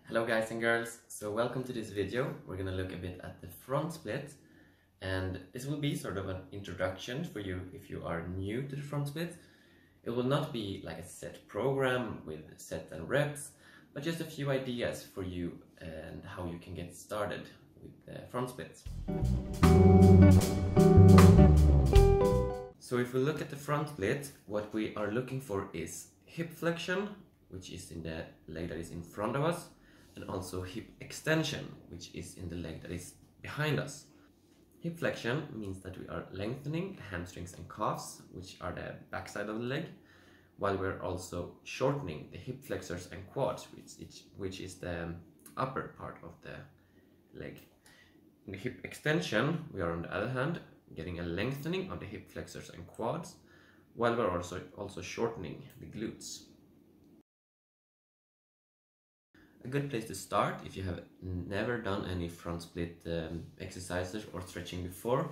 Hello guys and girls, so welcome to this video. We're gonna look a bit at the front split, and this will be sort of an introduction for you if you are new to the front split. It will not be like a set program with sets and reps, but just a few ideas for you and how you can get started with the front splits. So if we look at the front split, what we are looking for is hip flexion, which is in the leg that is in front of us, and also hip extension, which is in the leg that is behind us. Hip flexion means that we are lengthening the hamstrings and calves, which are the backside of the leg, while we're also shortening the hip flexors and quads, which is the upper part of the leg. In the hip extension, we are on the other hand getting a lengthening of the hip flexors and quads, while we're also shortening the glutes. A good place to start, if you have never done any front split exercises or stretching before,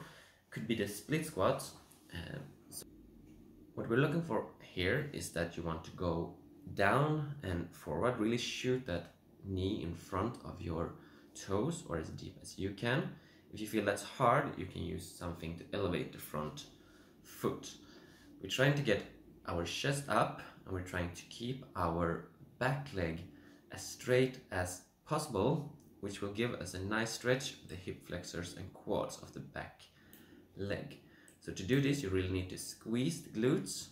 could be the split squats. So what we're looking for here is that you want to go down and forward, really shoot that knee in front of your toes or as deep as you can. If you feel that's hard, you can use something to elevate the front foot. We're trying to get our chest up and we're trying to keep our back leg as straight as possible, which will give us a nice stretch of the hip flexors and quads of the back leg. So to do this, you really need to squeeze the glutes,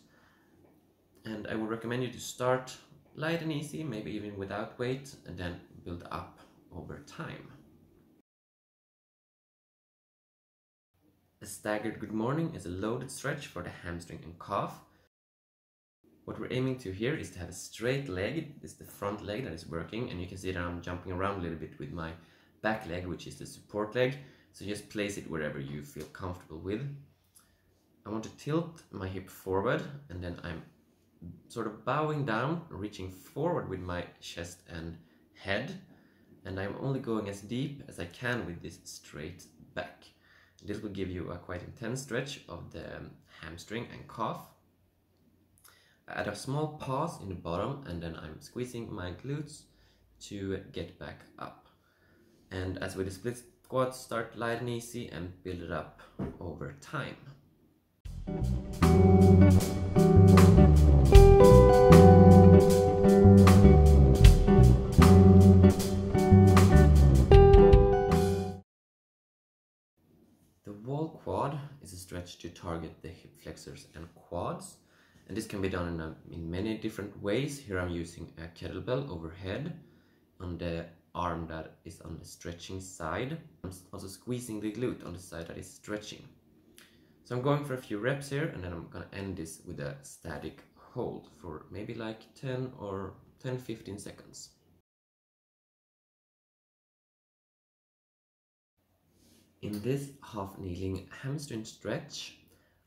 and I would recommend you to start light and easy, maybe even without weight, and then build up over time. A staggered good morning is a loaded stretch for the hamstring and calf. What we're aiming to here is to have a straight leg. This is the front leg that is working, and you can see that I'm jumping around a little bit with my back leg, which is the support leg. So just place it wherever you feel comfortable with. I want to tilt my hip forward, and then I'm sort of bowing down, reaching forward with my chest and head, and I'm only going as deep as I can with this straight back. This will give you a quite intense stretch of the hamstring and calf. Add a small pause in the bottom, and then I'm squeezing my glutes to get back up. And as with the split squats, start light and easy and build it up over time. The wall quad is a stretch to target the hip flexors and quads. And this can be done in many different ways. Here I'm using a kettlebell overhead on the arm that is on the stretching side. I'm also squeezing the glute on the side that is stretching. So I'm going for a few reps here, and then I'm going to end this with a static hold for maybe like 10-15 seconds. In this half kneeling hamstring stretch,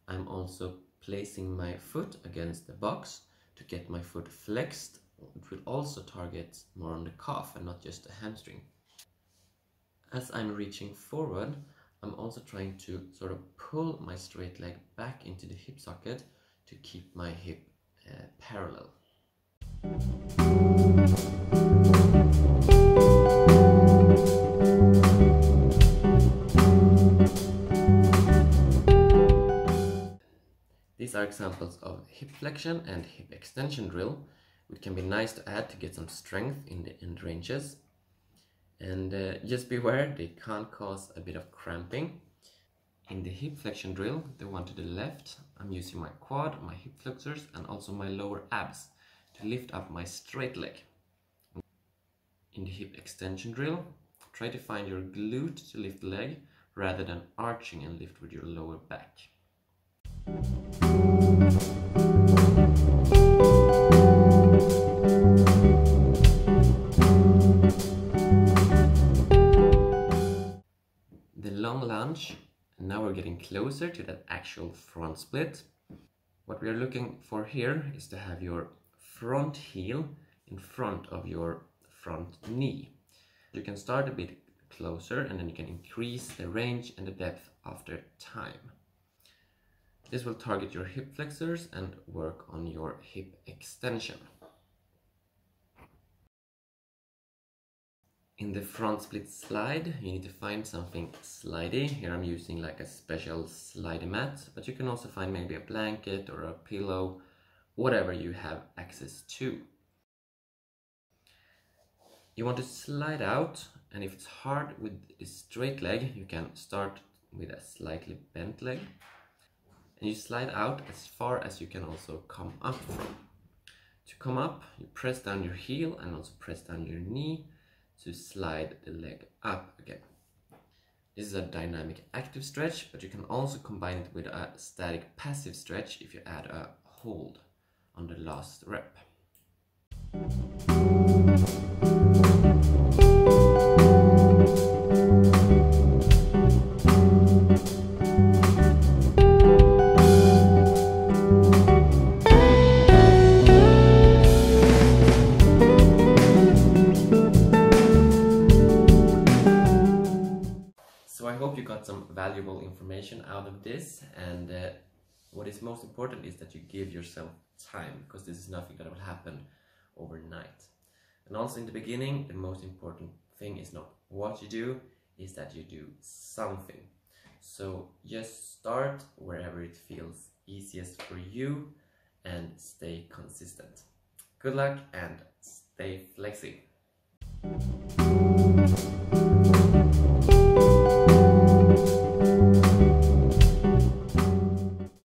I'm also placing my foot against the box to get my foot flexed. It will also target more on the calf and not just the hamstring. As I'm reaching forward, I'm also trying to sort of pull my straight leg back into the hip socket to keep my hip parallel. These are examples of hip flexion and hip extension drill, which can be nice to add to get some strength in the end ranges. And just beware, they can cause a bit of cramping. In the hip flexion drill, the one to the left, I'm using my quad, my hip flexors, and also my lower abs to lift up my straight leg. In the hip extension drill, try to find your glute to lift the leg rather than arching and lift with your lower back. The long lunge, and now we're getting closer to that actual front split. What we are looking for here is to have your front heel in front of your front knee. You can start a bit closer, and then you can increase the range and the depth after time. This will target your hip flexors and work on your hip extension. In the front split slide, you need to find something slidey. Here I'm using like a special slidey mat, but you can also find maybe a blanket or a pillow, whatever you have access to. You want to slide out, and if it's hard with the straight leg, you can start with a slightly bent leg. And you slide out as far as you can also come up from. To come up, you press down your heel and also press down your knee to slide the leg up again. This is a dynamic active stretch, but you can also combine it with a static passive stretch if you add a hold on the last rep. So I hope you got some valuable information out of this, and what is most important is that you give yourself time, because this is nothing that will happen overnight. And also in the beginning, the most important thing is not what you do, is that you do something. So just start wherever it feels easiest for you and stay consistent. Good luck and stay flexi.